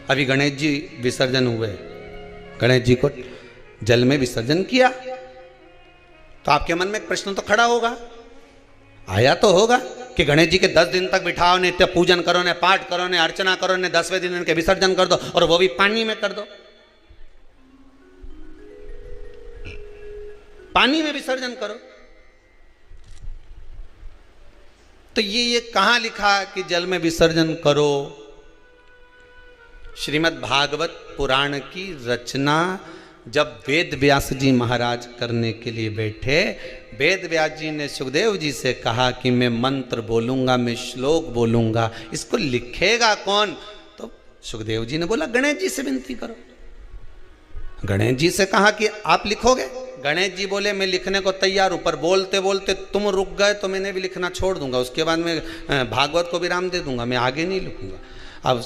अभी गणेश जी विसर्जन हुए, गणेश जी को जल में विसर्जन किया, तो आपके मन में एक प्रश्न तो खड़ा होगा, आया तो होगा कि गणेश जी के 10 दिन तक बिठाओ, नित्य पूजन करो, ने पाठ करो, ने अर्चना करो, ने 10वें दिन इनके विसर्जन कर दो, और वो भी पानी में कर दो, पानी में विसर्जन करो। तो ये कहां लिखा कि जल में विसर्जन करो? श्रीमद् भागवत पुराण की रचना जब वेद व्यास जी महाराज करने के लिए बैठे, वेद व्यास जी ने सुखदेव जी से कहा कि मैं मंत्र बोलूंगा, मैं श्लोक बोलूंगा, इसको लिखेगा कौन? तो सुखदेव जी ने बोला गणेश जी से विनती करो। गणेश जी से कहा कि आप लिखोगे? गणेश जी बोले मैं लिखने को तैयार हूं, पर बोलते बोलते तुम रुक गए तो मैंने भी लिखना छोड़ दूंगा, उसके बाद मैं भागवत को विराम दे दूंगा, मैं आगे नहीं लिखूंगा। अब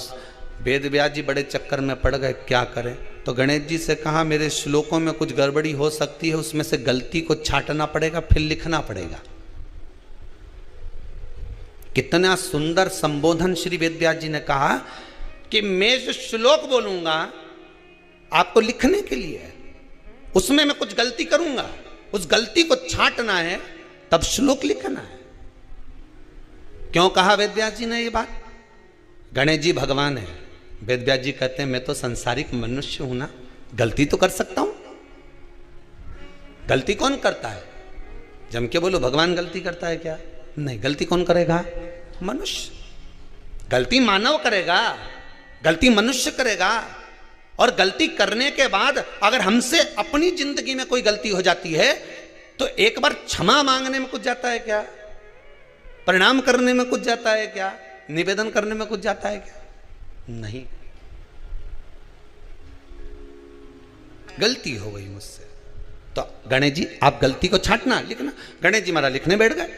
वेद व्यास जी बड़े चक्कर में पड़ गए, क्या करें? तो गणेश जी से कहा मेरे श्लोकों में कुछ गड़बड़ी हो सकती है, उसमें से गलती को छांटना पड़ेगा, फिर लिखना पड़ेगा। कितना सुंदर संबोधन श्री वेद व्यास जी ने कहा कि मैं जो श्लोक बोलूंगा आपको लिखने के लिए है, उसमें मैं कुछ गलती करूंगा, उस गलती को छांटना है, तब श्लोक लिखना है। क्यों कहा वेद व्यास जी ने ये बात? गणेश जी भगवान है, वेद व्यास जी कहते हैं मैं तो संसारिक मनुष्य हूं ना, गलती तो कर सकता हूं। गलती कौन करता है? जम के बोलो भगवान गलती करता है क्या? नहीं, गलती कौन करेगा? मनुष्य। गलती मानव करेगा, गलती मनुष्य करेगा। और गलती करने के बाद अगर हमसे अपनी जिंदगी में कोई गलती हो जाती है तो एक बार क्षमा मांगने में कुछ जाता है क्या? प्रणाम करने में कुछ जाता है क्या? निवेदन करने में कुछ जाता है क्या? नहीं। गलती हो गई मुझसे, तो गणेश जी आप गलती को छांटना, लिखना। गणेश जी महाराज लिखने बैठ गए,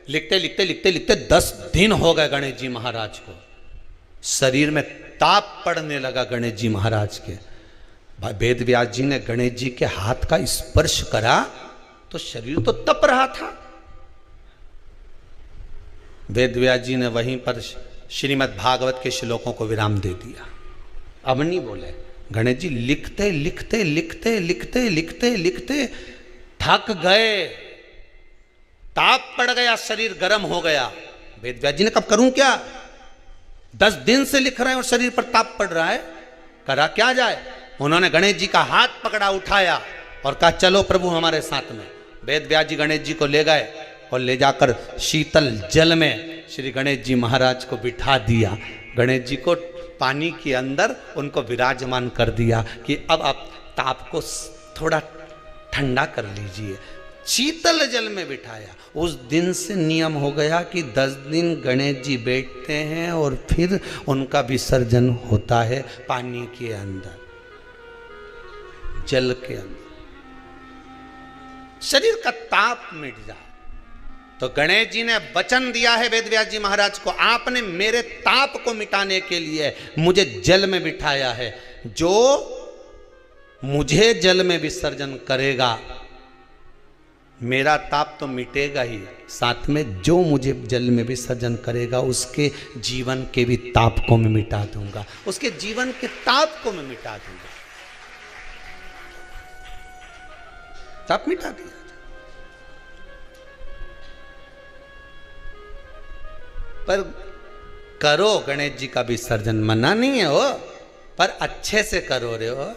लिखते लिखते लिखते लिखते 10 दिन हो गए गणेश जी महाराज को। शरीर में ताप पड़ने लगा गणेश जी महाराज के। वेद व्यास जी ने गणेश जी के हाथ का स्पर्श करा तो शरीर तो तप रहा था। वेद व्यास जी ने वहीं पर श्रीमद् भागवत के श्लोकों को विराम दे दिया, अब नहीं बोले। गणेश जी लिखते लिखते लिखते लिखते लिखते लिखते थक गए, ताप पड़ गया, शरीर गर्म हो गया। वेद व्यास जी ने कब करूं क्या? 10 दिन से लिख रहे हैं और शरीर पर ताप पड़ रहा है, करा क्या जाए? उन्होंने गणेश जी का हाथ पकड़ा, उठाया और कहा चलो प्रभु हमारे साथ में। वेद व्यास जी गणेश जी को ले गए और ले जाकर शीतल जल में श्री गणेश जी महाराज को बिठा दिया। गणेश जी को पानी के अंदर उनको विराजमान कर दिया कि अब आप ताप को थोड़ा ठंडा कर लीजिए। शीतल जल में बिठाया। उस दिन से नियम हो गया कि 10 दिन गणेश जी बैठते हैं और फिर उनका विसर्जन होता है पानी के अंदर, जल के अंदर, शरीर का ताप मिट जाए। तो गणेश जी ने वचन दिया है वेद व्यास जी महाराज को, आपने मेरे ताप को मिटाने के लिए मुझे जल में बिठाया है। जो मुझे जल में विसर्जन करेगा मेरा ताप तो मिटेगा ही, साथ में जो मुझे जल में विसर्जन करेगा उसके जीवन के भी ताप को मैं मिटा दूंगा, उसके जीवन के ताप को मैं मिटा दूंगा। ताप मिटा दिया। पर करो गणेश जी का विसर्जन, मना नहीं है हो, पर अच्छे से करो रे हो।